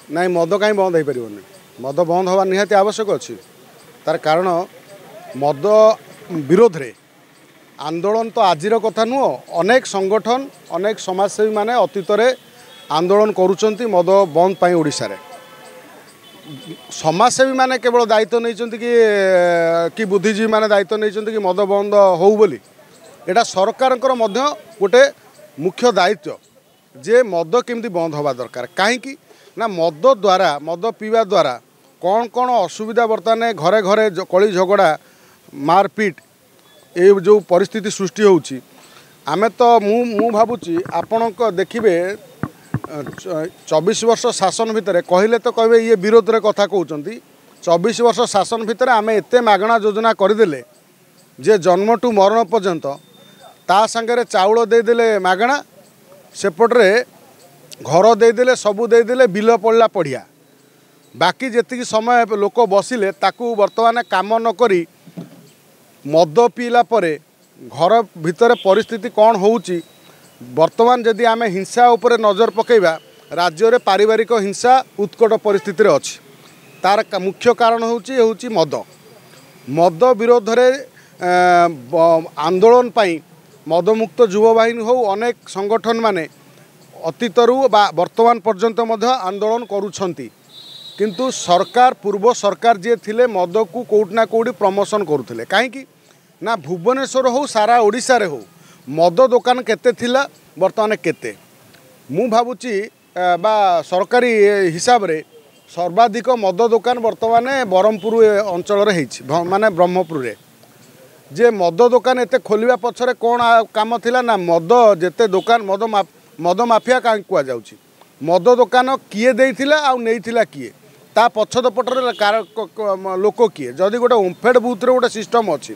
नाई मद कहीं बंद हो पार मद बंद हवा निहाती आवश्यक अच्छी तार कारण मद विरोध रे आंदोलन तो आजिर कथा नुह अनेक संगठन अनेक समाजसेवी माने अतीत आंदोलन करुँच मद बंद पाई ओडिशा रे समाजसेवी माने केवल दायित्व नहीं कि बुद्धिजीवी माने दायित्व नहीं कि मद बंद हो बोली एटा सरकार गोटे मुख्य दायित्व जे मद केमती बंद हवा दरकार कहीं ना मद द्वारा मद पीवा द्वारा कौन कौन असुविधा बर्तमान घरे घरे कली झगड़ा मारपीट ये जो परिस्थिति सृष्टि होउची आमे तो मु भावुची आपण देखिए 24 वर्ष शासन भितर कहले तो कहे ये विरोध रे कथा कहते 24 वर्ष शासन भितर आमे एते मागणा योजना करदेले जे जन्म टू मरण पर्यंत ता संगे चाउल देदेले मागणा सेपटे घर देदेले सबू देदेले बिल पड़ला पढ़िया बाकी जी समय लोक बसिले ताकू वर्तमान काम नकरी मद पीला परे घर भितर परिस्थिति कौन होउची वर्तमान जदि आमे हिंसा उपरे नजर पकेबा राज्य रे पारिवारिक हिंसा उत्कट परिस्थिति रे अछि तार मुख्य कारण होउची मद मद विरोध रे आंदोलन पाई मदमुक्त युवा बाहिनी हो अनेक संगठन माने अतीतरू वर्तमान पर्यंत आंदोलन करुछंती किंतु सरकार पूर्व सरकार जे थिले मद को कोउटना कोउडी प्रमोशन करुथिले काहेकि ना भुवनेश्वर हो सारा ओडिशा रे हो मद दुकान केते थिला वर्तमान केते मु भाबुची बा सरकारी हिसाब रे सर्वाधिक मद दुकान वर्तमान बरहमपुर अंचल रे हेछि माने ब्रह्मपुर रे जे मद दुकान एते खोलिया पछरे कोन काम थिला ना मद जेते दुकान मद माफिया का कुआ जाउची मद दुकान किए देइथिला आ नेइथिला किए ता पछद पटरे लोक किए जदि गोटे ओम्फेड बुथ रे गोटे सिस्टम अच्छी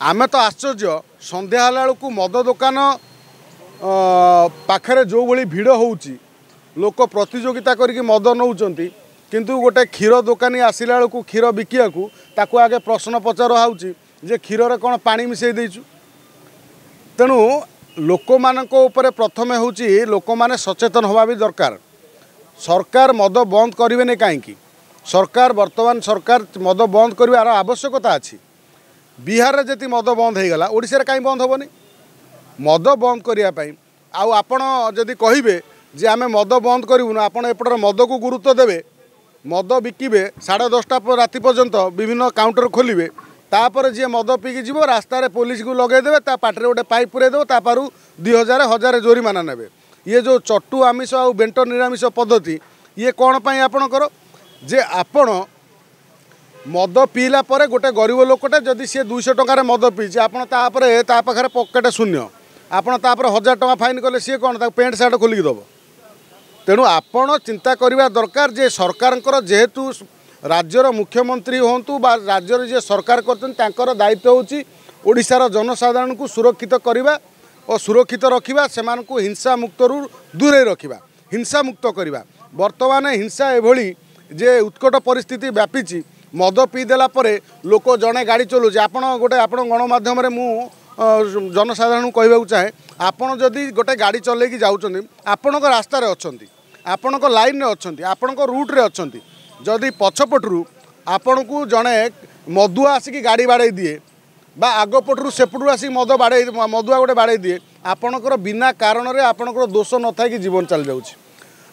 आमे तो आश्चर्य संध्या बेलू मद दुकान पाखरे जो भली भिड़ होउची लोक प्रतियोगिता करके मद नौचंती किंतु गोटे क्षीर दुकानी आसिला बेलू क्षीर बिकिया ताकू आगे प्रश्न पचार होउची जे क्षीर रे कौन पानी मिसई देइछु तेणु लोक मानक ऊपर प्रथमे होउची लोक माने सचेतन होवा भी दरकार सरकार मद बंद करें कहीं सरकार वर्तमान सरकार मद बंद करार आवश्यकता अच्छी बिहार में जी मद बंद हो गला ओडिशा रे कहीं बंद हेनी मद बंद करने आपण जदि कहे जे आम मद बंद करूँ आपड़ एपटर मद को गुरुत्व देवे मद बिकिबे 10:30 राति पर्यंत विभिन्न काउंटर खोलिए तापर जी मद पीकी जीव रास्तार पुलिस को लगेदेवे ता पाटे गोटे पाइप पुरेदेव तापर 2000 जोरिमाना नेबे ये जो चट्टू आमिष आ बेंट निरामिष पद्धति ये कौन पाई आपणकर जे आपण मद पीला परे गोटे गरीब लोकटे जदि सी 200 टंकार मद पीछे आपड़े पाखे पकेट शून्य आपड़ 1000 टका फाइन कले सी कौन पेंट सार्ट खोलिक दब तेणु आपण चिंता करवा दरकार जे सरकार जेहेतु राज्यर मुख्यमंत्री हूँ बा राज्य जे सरकार कर दायित्व होची ओडिशार जनसाधारण को सुरक्षित करवा और सुरक्षित रखा से हिंसा मुक्त दूरे रखा हिंसा मुक्त करवा वर्तमान हिंसा एभली जे उत्कट परिस्थिति व्यापी मद पीदेला लोक जड़े गाड़ी चलाऊँ आपण गोटे आप गणमाध्यम मु जनसाधारण कहवाक चाहे आपण जदि गोटे गाड़ी चलैकी जाऊँ आपण रास्तार अच्छा आपण लाइन में अच्छा आपण रूट्रे अच्छा जदि पछपटू आपण को जड़े मदुआ आसिक गाड़ी बाड़े दिए बा आगपटू सेपटू आसिक मदुआ गोटे बाड़े दिए आपणकर बिना कारण रे आपणकर दोष न था कि जीवन चल जाउछि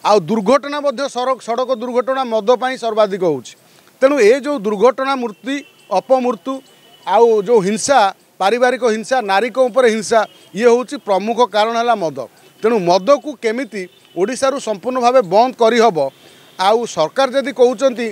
आ दुर्घटना मध्य सड़क दुर्घटना मद पाई सर्वाधिक होउछि तेणु ए जो दुर्घटना मृत्यु अपमृत्यु आउ जो हिंसा पारिवारिक हिंसा नारिक ऊपर हिंसा ये होउछि प्रमुख कारण है मद तेणु मद को केमिति ओडिशारू संपूर्ण भाव बंद करहब आउ सरकार जदि कहउचंती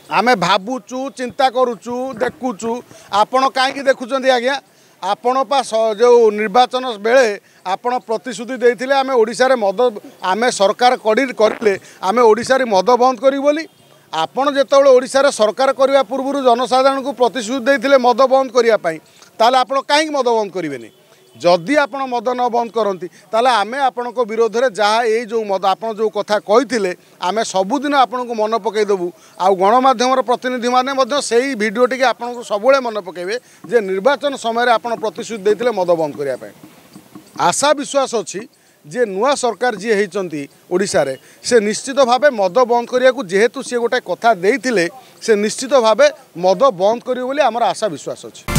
आमे भावुचु चिंता करुचु देखुचु आपण कहीं देखुचंती आज्ञा आपण पा जो निर्वाचन बेले आपण प्रतिश्रुति देइथिले आमे ओडिशा रे मद आमे सरकार करले आमे ओडिशा रे मद बंद करी बोली आपण जेतबेले ओडिशा रे सरकार करबा पूर्व जनसाधारण को प्रतिश्रुति देइथिले मद बंद करिया पई ताले आपण काहे मद बंद करिवेनी जदि आपण मद न बंद करती ताले आमे आपण को विरोध रे जहाँ ये जो मद आपण जो कथा कहिथिले आमे सबुदिन आपण को मन पकई देबू आ गणमाध्यम प्रतिनिधि माने मध्य सेही भिडियो टिके आपण को सबुले मन पकेबे जे निर्वाचन समय रे आपण प्रतिश्रुति देइथिले मद बंद करिया पई आशा विश्वास अछि जे नुआ सरकार जी होती ओडिशा रे से निश्चित भावे मद बंद करने को जेहेतु सी गोटे कथा देइथिले से निश्चित भावे मद बंद करिवे बोली आमर आशा विश्वास अच्छी।